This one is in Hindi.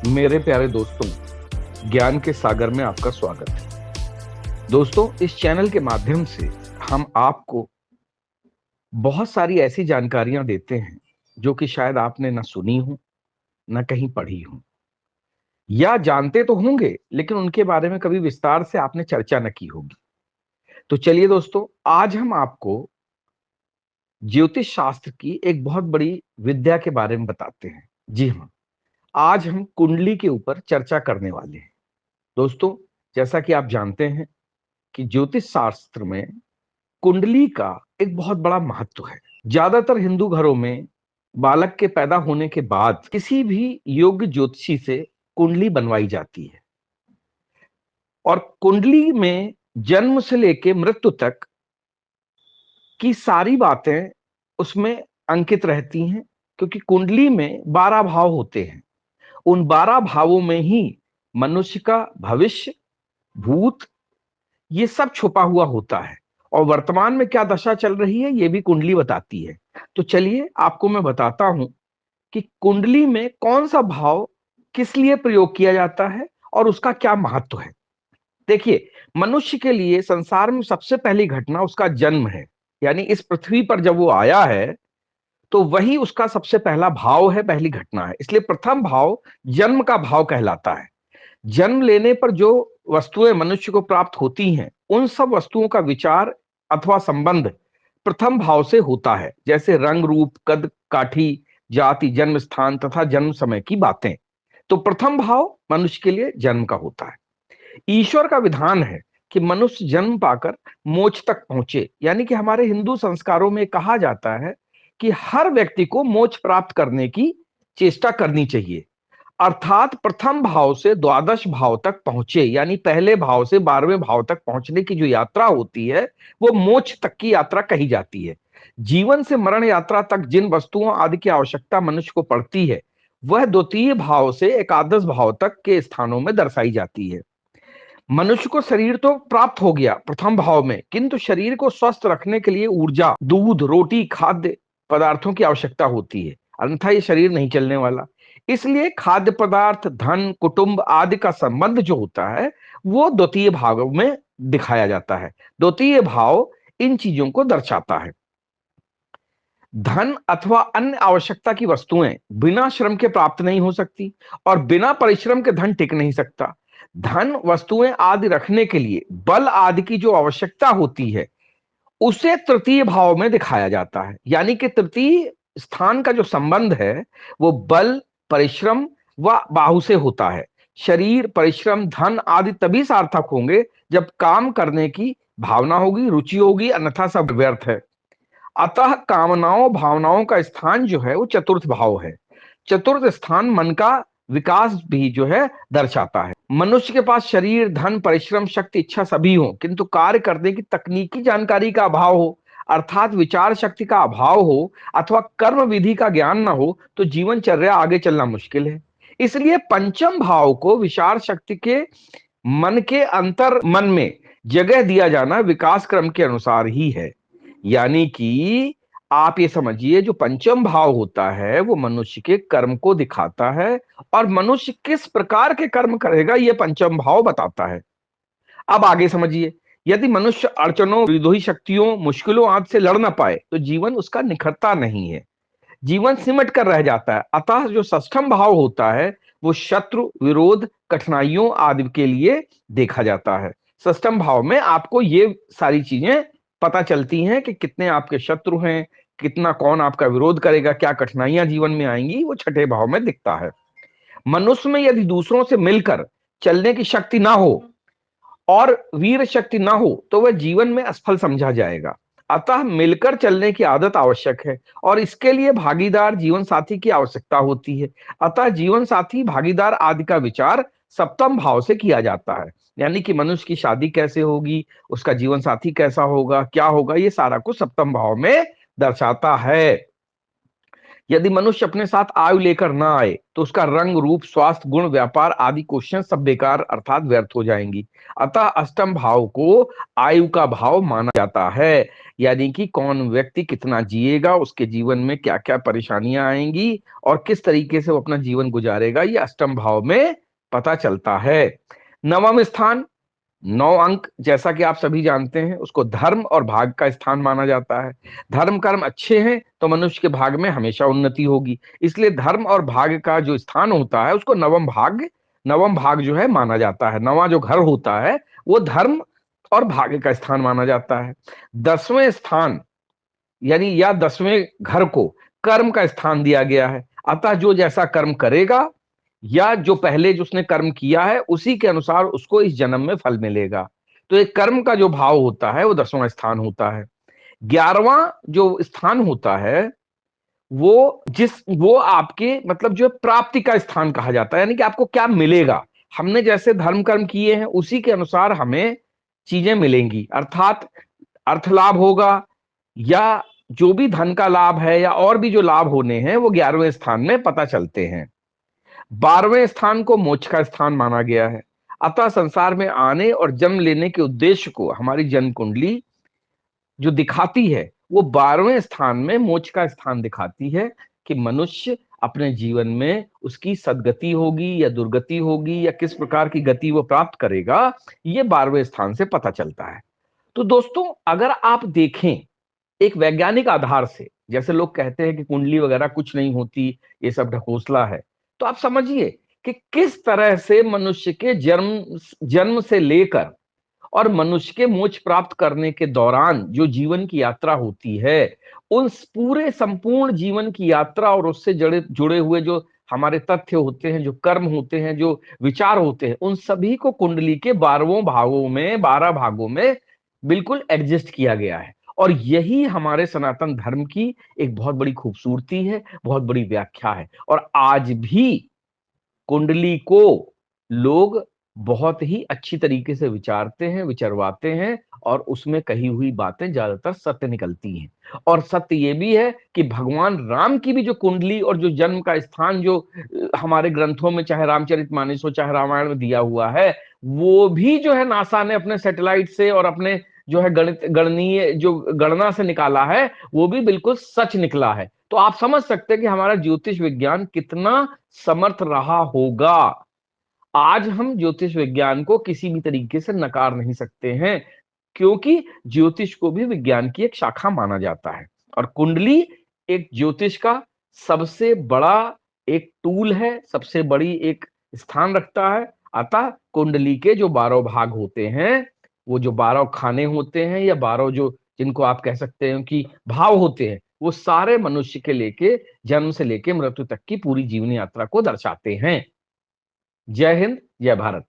मेरे प्यारे दोस्तों, ज्ञान के सागर में आपका स्वागत है। दोस्तों, इस चैनल के माध्यम से हम आपको बहुत सारी ऐसी जानकारियां देते हैं जो कि शायद आपने ना सुनी हो, ना कहीं पढ़ी हो, या जानते तो होंगे लेकिन उनके बारे में कभी विस्तार से आपने चर्चा न की होगी। तो चलिए दोस्तों, आज हम आपको ज्योतिष शास्त्र की एक बहुत बड़ी विद्या के बारे में बताते हैं। जी हाँ, आज हम कुंडली के ऊपर चर्चा करने वाले हैं। दोस्तों, जैसा कि आप जानते हैं कि ज्योतिष शास्त्र में कुंडली का एक बहुत बड़ा महत्व है। ज्यादातर हिंदू घरों में बालक के पैदा होने के बाद किसी भी योग्य ज्योतिषी से कुंडली बनवाई जाती है और कुंडली में जन्म से लेकर मृत्यु तक की सारी बातें उसमें अंकित रहती हैं, क्योंकि कुंडली में 12 भाव होते हैं। उन 12 भावों में ही मनुष्य का भविष्य, भूत, ये सब छुपा हुआ होता है और वर्तमान में क्या दशा चल रही है ये भी कुंडली बताती है। तो चलिए आपको मैं बताता हूं कि कुंडली में कौन सा भाव किस लिए प्रयोग किया जाता है और उसका क्या महत्व है। देखिए, मनुष्य के लिए संसार में सबसे पहली घटना उसका जन्म है। यानी इस पृथ्वी पर जब वो आया है तो वही उसका सबसे पहला भाव है, पहली घटना है। इसलिए प्रथम भाव जन्म का भाव कहलाता है। जन्म लेने पर जो वस्तुएं मनुष्य को प्राप्त होती हैं, उन सब वस्तुओं का विचार अथवा संबंध प्रथम भाव से होता है, जैसे रंग, रूप, कद काठी, जाति, जन्म स्थान तथा जन्म समय की बातें। तो प्रथम भाव मनुष्य के लिए जन्म का होता है। ईश्वर का विधान है कि मनुष्य जन्म पाकर मोक्ष तक पहुंचे। यानी कि हमारे हिंदू संस्कारों में कहा जाता है कि हर व्यक्ति को मोक्ष प्राप्त करने की चेष्टा करनी चाहिए, अर्थात प्रथम भाव से द्वादश भाव तक पहुंचे। यानी पहले भाव से 12वें भाव तक पहुंचने की जो यात्रा होती है वो मोक्ष तक की यात्रा कही जाती है। जीवन से मरण यात्रा तक जिन वस्तुओं आदि की आवश्यकता मनुष्य को पड़ती है वह द्वितीय भाव से एकादश भाव तक के स्थानों में दर्शाई जाती है। मनुष्य को शरीर तो प्राप्त हो गया प्रथम भाव में, किंतु शरीर को स्वस्थ रखने के लिए ऊर्जा, दूध, रोटी, खाद्य पदार्थों की आवश्यकता होती है, अन्यथा ये शरीर नहीं चलने वाला। इसलिए खाद्य पदार्थ, धन, कुटुंब आदि का संबंध जो होता है वो द्वितीय भाव में दिखाया जाता है। द्वितीय भाव इन चीजों को दर्शाता है। धन अथवा अन्य आवश्यकता की वस्तुएं बिना श्रम के प्राप्त नहीं हो सकती और बिना परिश्रम के धन टिक नहीं सकता। धन, वस्तुएं आदि रखने के लिए बल आदि की जो आवश्यकता होती है उसे तृतीय भाव में दिखाया जाता है। यानी कि तृतीय स्थान का जो संबंध है वो बल, परिश्रम व बाहु से होता है। शरीर, परिश्रम, धन आदि तभी सार्थक होंगे जब काम करने की भावना होगी, रुचि होगी, अन्यथा सब व्यर्थ है। अतः कामनाओं, भावनाओं का स्थान जो है वो चतुर्थ भाव है। चतुर्थ स्थान मन का विकास भी जो है दर्शाता है। मनुष्य के पास शरीर, धन, परिश्रम, शक्ति, इच्छा सभी हो, किंतु कार्य करने की तकनीकी जानकारी का अभाव हो, अर्थात विचार शक्ति का अभाव हो अथवा कर्म विधि का ज्ञान ना हो तो जीवनचर्या आगे चलना मुश्किल है। इसलिए पंचम भाव को विचार शक्ति के मन के अंतर मन में जगह दिया जाना विकास क्रम के अनुसार ही है। यानी कि आप ये समझिए, जो पंचम भाव होता है वो मनुष्य के कर्म को दिखाता है और मनुष्य किस प्रकार के कर्म करेगा ये पंचम भाव बताता है। अब आगे समझिए, यदि मनुष्य अड़चनों, विरोधी शक्तियों, मुश्किलों आदि से लड़ ना पाए तो जीवन उसका निखरता नहीं है, जीवन सिमट कर रह जाता है। अतः जो षष्ठम भाव होता है वो शत्रु, विरोध, कठिनाइयों आदि के लिए देखा जाता है। षष्ठम भाव में आपको ये सारी चीजें पता चलती हैं कि कितने आपके शत्रु हैं, कितना कौन आपका विरोध करेगा, क्या कठिनाइयां जीवन में आएंगी, वो छठे भाव में दिखता है। मनुष्य में यदि दूसरों से मिलकर चलने की शक्ति ना हो और वीर शक्ति ना हो तो वह जीवन में असफल समझा जाएगा। अतः मिलकर चलने की आदत आवश्यक है और इसके लिए भागीदार, जीवन साथी की आवश्यकता होती है। अतः जीवन साथी, भागीदार आदि का विचार सप्तम भाव से किया जाता है। यानी कि मनुष्य की शादी कैसे होगी, उसका जीवन साथी कैसा होगा, क्या होगा, ये सारा कुछ सप्तम भाव में दर्शाता है। यदि मनुष्य अपने साथ आयु लेकर ना आए तो उसका रंग, रूप, स्वास्थ्य, गुण, व्यापार आदि क्वेश्चन सब बेकार अर्थात व्यर्थ हो जाएंगी। अतः अष्टम भाव को आयु का भाव माना जाता है, यानी कि कौन व्यक्ति कितना जिएगा, उसके जीवन में क्या क्या परेशानियां आएंगी और किस तरीके से वो अपना जीवन गुजारेगा, ये अष्टम भाव में पता चलता है। नवम स्थान, 9 अंक, जैसा कि आप सभी जानते हैं, उसको धर्म और भाग का स्थान माना जाता है। धर्म कर्म अच्छे हैं तो मनुष्य के भाग में हमेशा उन्नति होगी, इसलिए धर्म और भाग का जो स्थान होता है उसको नवम भाग जो है माना जाता है। नवा जो घर होता है वो धर्म और भाग्य का स्थान माना जाता है। 10वें स्थान यानी या 10वें घर को कर्म का स्थान दिया गया है। अतः जो जैसा कर्म करेगा या जो पहले जो उसने कर्म किया है उसी के अनुसार उसको इस जन्म में फल मिलेगा। तो एक कर्म का जो भाव होता है वो 10वां स्थान होता है। 11वां जो स्थान होता है वो आपके मतलब जो प्राप्ति का स्थान कहा जाता है, यानी कि आपको क्या मिलेगा। हमने जैसे धर्म कर्म किए हैं उसी के अनुसार हमें चीजें मिलेंगी, अर्थात अर्थ लाभ होगा या जो भी धन का लाभ है या और भी जो लाभ होने हैं वो 11वें स्थान में पता चलते हैं। 12वें स्थान को मोक्ष का स्थान माना गया है। अतः संसार में आने और जन्म लेने के उद्देश्य को हमारी जन्म कुंडली जो दिखाती है वो 12वें स्थान में मोक्ष का स्थान दिखाती है कि मनुष्य अपने जीवन में उसकी सदगति होगी या दुर्गति होगी या किस प्रकार की गति वो प्राप्त करेगा, ये 12वें स्थान से पता चलता है। तो दोस्तों, अगर आप देखें एक वैज्ञानिक आधार से, जैसे लोग कहते हैं कि कुंडली वगैरह कुछ नहीं होती, ये सब ढकोसला है, तो आप समझिए कि किस तरह से मनुष्य के जन्म जन्म से लेकर और मनुष्य के मोक्ष प्राप्त करने के दौरान जो जीवन की यात्रा होती है, उन पूरे संपूर्ण जीवन की यात्रा और उससे जुड़े जुड़े हुए जो हमारे तथ्य होते हैं, जो कर्म होते हैं, जो विचार होते हैं, उन सभी को कुंडली के 12 भागों में बिल्कुल एडजस्ट किया गया है। और यही हमारे सनातन धर्म की एक बहुत बड़ी खूबसूरती है, बहुत बड़ी व्याख्या है। और आज भी कुंडली को लोग बहुत ही अच्छी तरीके से विचारते हैं, विचरवाते हैं और उसमें कही हुई बातें ज्यादातर सत्य निकलती हैं। और सत्य ये भी है कि भगवान राम की भी जो कुंडली और जो जन्म का स्थान जो हमारे ग्रंथों में, चाहे रामचरितमानस हो चाहे रामायण में दिया हुआ है, वो भी जो है नासा ने अपने सैटेलाइट से और अपने जो है गणनीय जो गणना से निकाला है, वो भी बिल्कुल सच निकला है। तो आप समझ सकते हैं कि हमारा ज्योतिष विज्ञान कितना समर्थ रहा होगा। आज हम ज्योतिष विज्ञान को किसी भी तरीके से नकार नहीं सकते हैं, क्योंकि ज्योतिष को भी विज्ञान की एक शाखा माना जाता है। और कुंडली एक ज्योतिष का सबसे बड़ा एक टूल है, सबसे बड़ी एक स्थान रखता है। अतः कुंडली के जो 12 भाग होते हैं, वो जो 12 खाने होते हैं या 12 जो जिनको आप कह सकते हैं कि भाव होते हैं, वो सारे मनुष्य के लेके जन्म से लेके मृत्यु तक की पूरी जीवन यात्रा को दर्शाते हैं। जय हिंद, जय भारत।